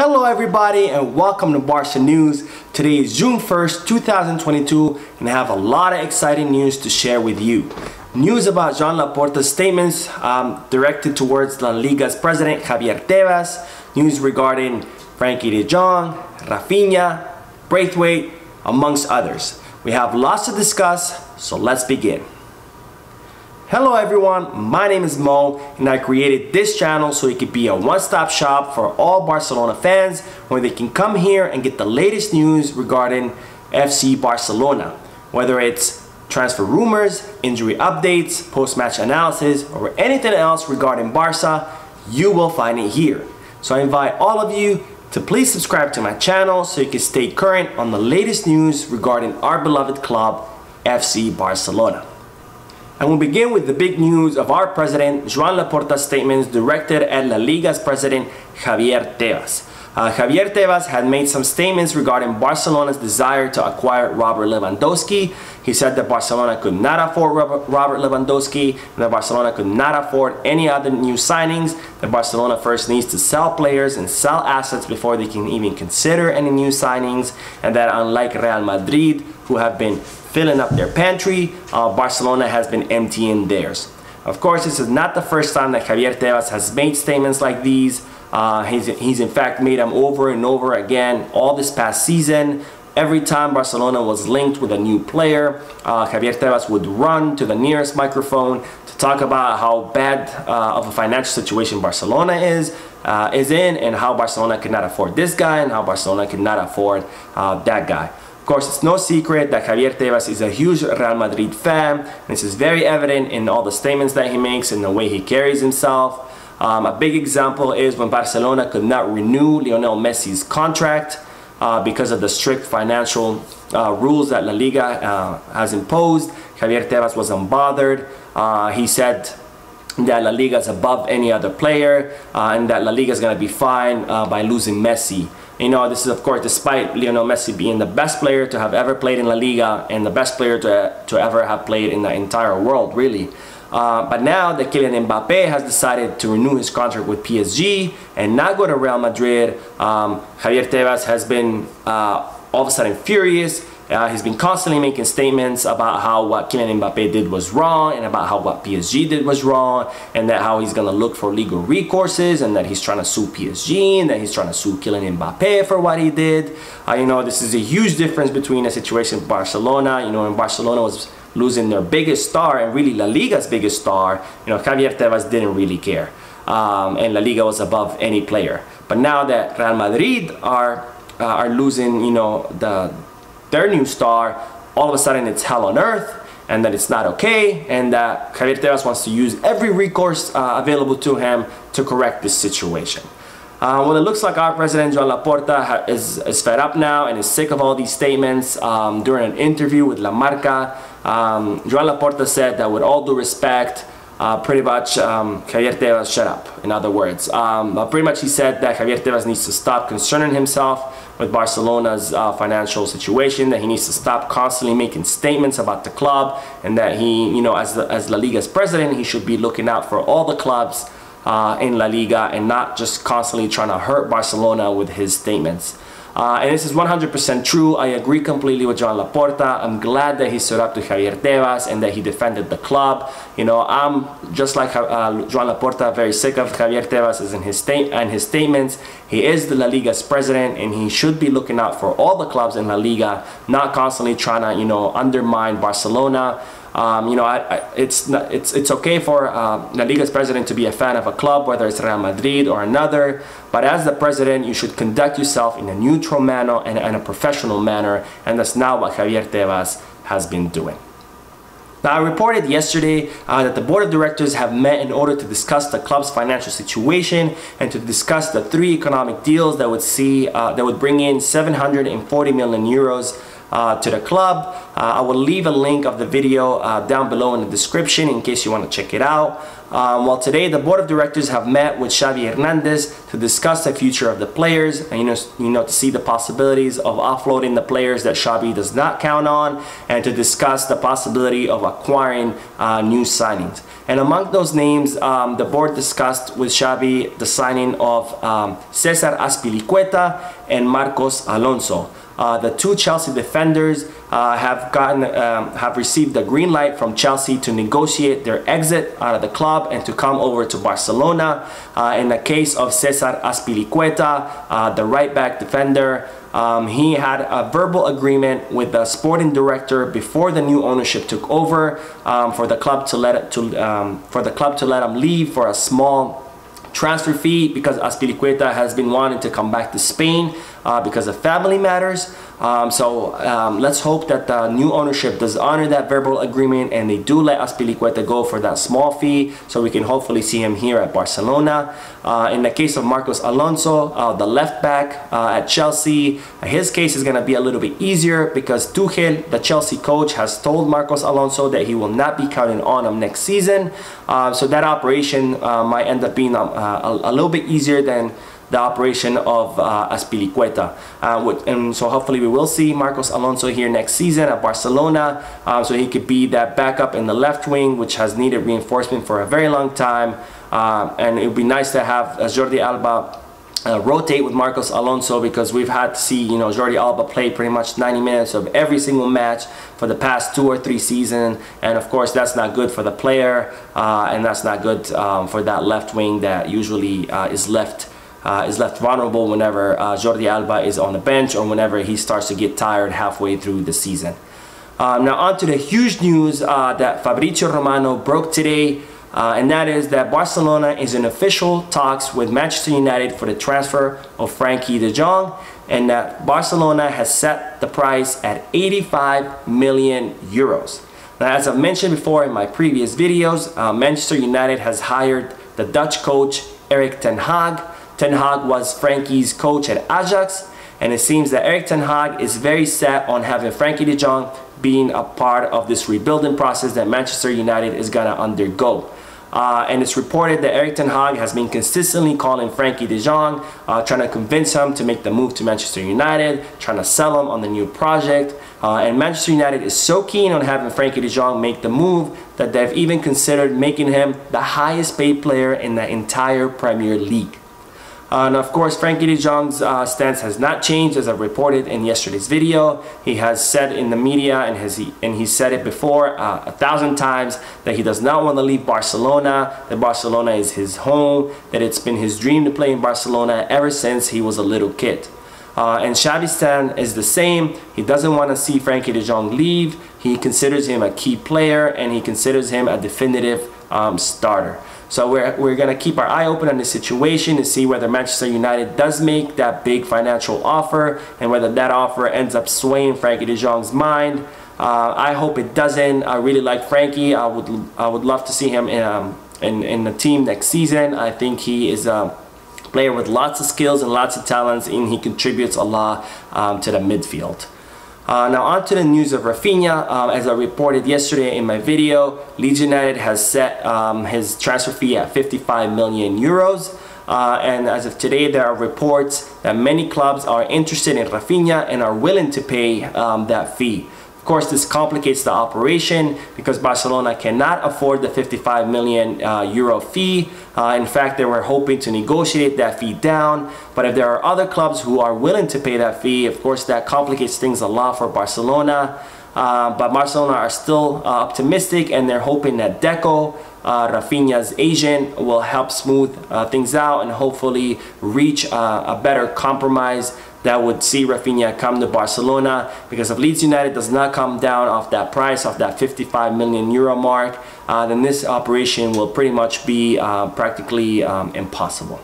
Hello everybody and welcome to Barca News. Today is June 1st, 2022 and I have a lot of exciting news to share with you. News about Joan Laporta's statements directed towards La Liga's president Javier Tebas. News regarding Frenkie De Jong, Raphinha, Brathwaite, amongst others. We have lots to discuss, so let's begin. Hello everyone, my name is Mo and I created this channel so it could be a one-stop shop for all Barcelona fans where they can come here and get the latest news regarding FC Barcelona. Whether it's transfer rumors, injury updates, post-match analysis, or anything else regarding Barca, you will find it here. So I invite all of you to please subscribe to my channel so you can stay current on the latest news regarding our beloved club, FC Barcelona. And we'll begin with the big news of our president, Joan Laporta's statements directed at La Liga's president, Javier Tebas. Javier Tebas had made some statements regarding Barcelona's desire to acquire Robert Lewandowski. He said that Barcelona could not afford Robert Lewandowski, and that Barcelona could not afford any other new signings, that Barcelona first needs to sell players and sell assets before they can even consider any new signings, and that unlike Real Madrid, who have been filling up their pantry, Barcelona has been emptying theirs. Of course, this is not the first time that Javier Tebas has made statements like these. He's in fact made them over and over again all this past season. Every time Barcelona was linked with a new player, Javier Tebas would run to the nearest microphone to talk about how bad of a financial situation Barcelona is in, and how Barcelona could not afford this guy and how Barcelona could not afford that guy. Of course, it's no secret that Javier Tebas is a huge Real Madrid fan. This is very evident in all the statements that he makes and the way he carries himself. A big example is when Barcelona could not renew Lionel Messi's contract because of the strict financial rules that La Liga has imposed. Javier Tebas was unbothered. He said that La Liga is above any other player and that La Liga is going to be fine by losing Messi. You know, this is of course despite Lionel Messi being the best player to have ever played in La Liga and the best player to ever have played in the entire world, really. But now that Kylian Mbappe has decided to renew his contract with PSG and not go to Real Madrid, Javier Tebas has been all of a sudden furious. He's been constantly making statements about how what Kylian Mbappe did was wrong and about how what PSG did was wrong, and that how he's going to look for legal recourses, and that he's trying to sue PSG, and that he's trying to sue Kylian Mbappe for what he did. You know, this is a huge difference between a situation with Barcelona. You know, when Barcelona was losing their biggest star and really La Liga's biggest star, you know, Javier Tebas didn't really care. And La Liga was above any player. But now that Real Madrid are losing, you know, their new star, all of a sudden it's hell on earth, and that it's not okay, and that Javier Tebas wants to use every recourse available to him to correct this situation. Well, it looks like our president, Joan Laporta, is fed up now and is sick of all these statements. During an interview with La Marca, Joan Laporta said that with all due respect, pretty much Javier Tebas shut up, in other words. Pretty much he said that Javier Tebas needs to stop concerning himself with Barcelona's financial situation, that he needs to stop constantly making statements about the club, and that he, you know, as La Liga's president, he should be looking out for all the clubs in La Liga and not just constantly trying to hurt Barcelona with his statements. And this is 100% true. I agree completely with Joan Laporta. I'm glad that he stood up to Javier Tebas and that he defended the club. You know, I'm just like Joan Laporta, very sick of Javier Tebas and his statements. He is the La Liga's president, and he should be looking out for all the clubs in La Liga, not constantly trying to, you know, undermine Barcelona. You know, it's okay for La Liga's president to be a fan of a club, whether it's Real Madrid or another, but as the president, you should conduct yourself in a neutral manner and in a professional manner, and that's not what Javier Tebas has been doing. Now, I reported yesterday that the board of directors have met in order to discuss the club's financial situation and to discuss the 3 economic deals that would bring in 740 million euros to the club. I will leave a link of the video down below in the description in case you want to check it out. Well, today the board of directors have met with Xavi Hernandez to discuss the future of the players, and you know to see the possibilities of offloading the players that Xavi does not count on, and to discuss the possibility of acquiring new signings. And among those names, the board discussed with Xavi the signing of Cesar Azpilicueta and Marcos Alonso. The two Chelsea defenders have received the green light from Chelsea to negotiate their exit out of the club and to come over to Barcelona. In the case of Cesar Azpilicueta, the right back defender, he had a verbal agreement with the sporting director before the new ownership took over for the club to let him leave for a small transfer fee, because Azpilicueta has been wanting to come back to Spain because of family matters. Let's hope that the new ownership does honor that verbal agreement and they do let Azpilicueta go for that small fee, so we can hopefully see him here at Barcelona. In the case of Marcos Alonso, the left back at Chelsea, his case is going to be a little bit easier because Tuchel, the Chelsea coach, has told Marcos Alonso that he will not be counting on him next season. So that operation might end up being a little bit easier than the operation of Azpilicueta. And so hopefully we will see Marcos Alonso here next season at Barcelona, so he could be that backup in the left wing, which has needed reinforcement for a very long time. And it would be nice to have Jordi Alba rotate with Marcos Alonso, because we've had to see, you know, Jordi Alba play pretty much 90 minutes of every single match for the past 2 or 3 seasons, and of course that's not good for the player, and that's not good for that left wing that usually is left vulnerable whenever Jordi Alba is on the bench or whenever he starts to get tired halfway through the season. Now on to the huge news that Fabrizio Romano broke today, and that is that Barcelona is in official talks with Manchester United for the transfer of Frenkie De Jong, and that Barcelona has set the price at 85 million euros. Now, as I've mentioned before in my previous videos, Manchester United has hired the Dutch coach Erik ten Hag. Ten Hag was Frenkie's coach at Ajax, and it seems that Erik ten Hag is very set on having Frenkie De Jong being a part of this rebuilding process that Manchester United is going to undergo. And it's reported that Erik ten Hag has been consistently calling Frenkie De Jong, trying to convince him to make the move to Manchester United, trying to sell him on the new project. And Manchester United is so keen on having Frenkie De Jong make the move that they've even considered making him the highest paid player in the entire Premier League. And of course, Frenkie De Jong's stance has not changed, as I reported in yesterday's video. He has said in the media, and he said it before 1,000 times, that he does not want to leave Barcelona, that Barcelona is his home, that it's been his dream to play in Barcelona ever since he was a little kid. And Xavi's stand is the same. He doesn't want to see Frenkie De Jong leave. He considers him a key player, and he considers him a definitive starter. So we're going to keep our eye open on this situation to see whether Manchester United does make that big financial offer and whether that offer ends up swaying Frenkie De Jong's mind. I hope it doesn't. I really like Frenkie. I would love to see him in the team next season. I think he is a player with lots of skills and lots of talents, and he contributes a lot to the midfield. Now on to the news of Raphinha. As I reported yesterday in my video, Leeds United has set his transfer fee at 55 million euros. And as of today, there are reports that many clubs are interested in Raphinha and are willing to pay that fee. Of course, this complicates the operation because Barcelona cannot afford the 55 million euro fee. In fact, they were hoping to negotiate that fee down. But if there are other clubs who are willing to pay that fee, of course, that complicates things a lot for Barcelona. But Barcelona are still optimistic, and they're hoping that Deco, Raphinha's agent, will help smooth things out and hopefully reach a better compromise that would see Raphinha come to Barcelona, because if Leeds United does not come down off that price, off that 55 million euro mark, then this operation will pretty much be practically impossible.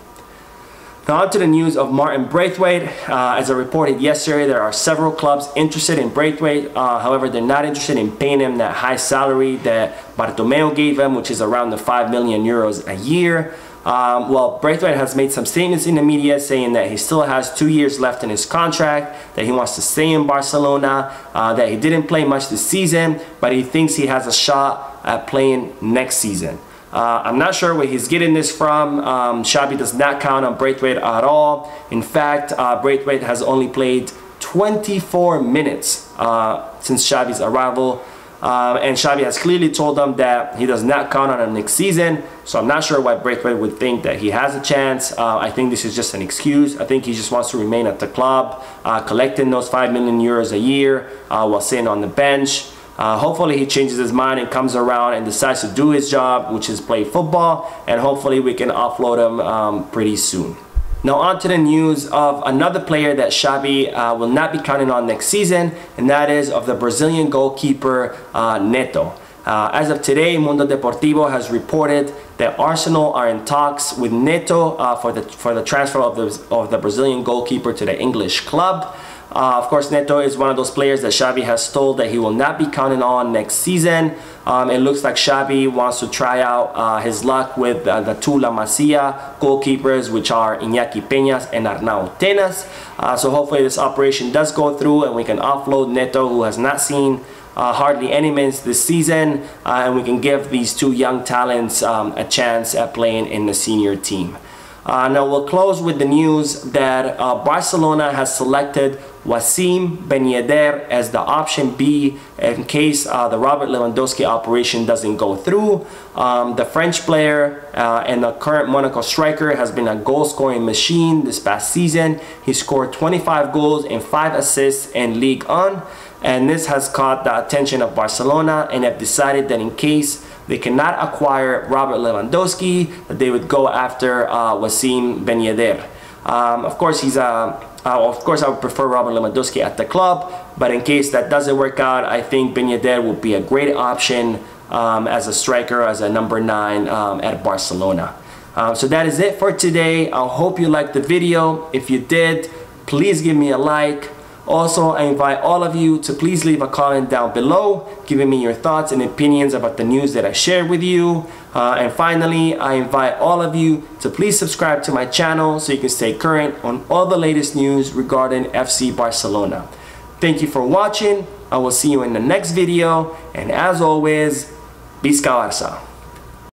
Now on to the news of Martin Brathwaite. As I reported yesterday, there are several clubs interested in Brathwaite. However, they're not interested in paying him that high salary that Bartomeu gave him, which is around the 5 million euros a year. Well, Brathwaite has made some statements in the media saying that he still has 2 years left in his contract, that he wants to stay in Barcelona, that he didn't play much this season, but he thinks he has a shot at playing next season. I'm not sure where he's getting this from. Xavi does not count on Brathwaite at all. In fact, Brathwaite has only played 24 minutes since Xavi's arrival. And Xavi has clearly told them that he does not count on him next season. So I'm not sure why Brathwaite would think that he has a chance. I think this is just an excuse. I think he just wants to remain at the club, collecting those 5 million euros a year while sitting on the bench. Hopefully he changes his mind and comes around and decides to do his job, which is play football, and hopefully we can offload him pretty soon. Now on to the news of another player that Xavi will not be counting on next season, and that is of the Brazilian goalkeeper Neto. As of today, Mundo Deportivo has reported that Arsenal are in talks with Neto for the transfer of the Brazilian goalkeeper to the English club. Of course, Neto is one of those players that Xavi has told that he will not be counting on next season. It looks like Xavi wants to try out his luck with the two La Masia goalkeepers, which are Iñaki Peñas and Arnau Tenas. So hopefully this operation does go through and we can offload Neto, who has not seen hardly any minutes this season, and we can give these two young talents a chance at playing in the senior team. Now we'll close with the news that Barcelona has selected Wassim Ben Yedder as the option B in case the Robert Lewandowski operation doesn't go through. The French player and the current Monaco striker has been a goal-scoring machine this past season. He scored 25 goals and 5 assists in Ligue 1, and this has caught the attention of Barcelona, and have decided that in case they cannot acquire Robert Lewandowski, that they would go after Wassim Ben Yedder. Of course, I would prefer Robert Lewandowski at the club, but in case that doesn't work out, I think Ben Yedder would be a great option as a striker, as a number 9 at Barcelona. So that is it for today. I hope you liked the video. If you did, please give me a like. Also, I invite all of you to please leave a comment down below, giving me your thoughts and opinions about the news that I shared with you. And finally, I invite all of you to please subscribe to my channel so you can stay current on all the latest news regarding FC Barcelona. Thank you for watching. I will see you in the next video. And as always, Visca Barça.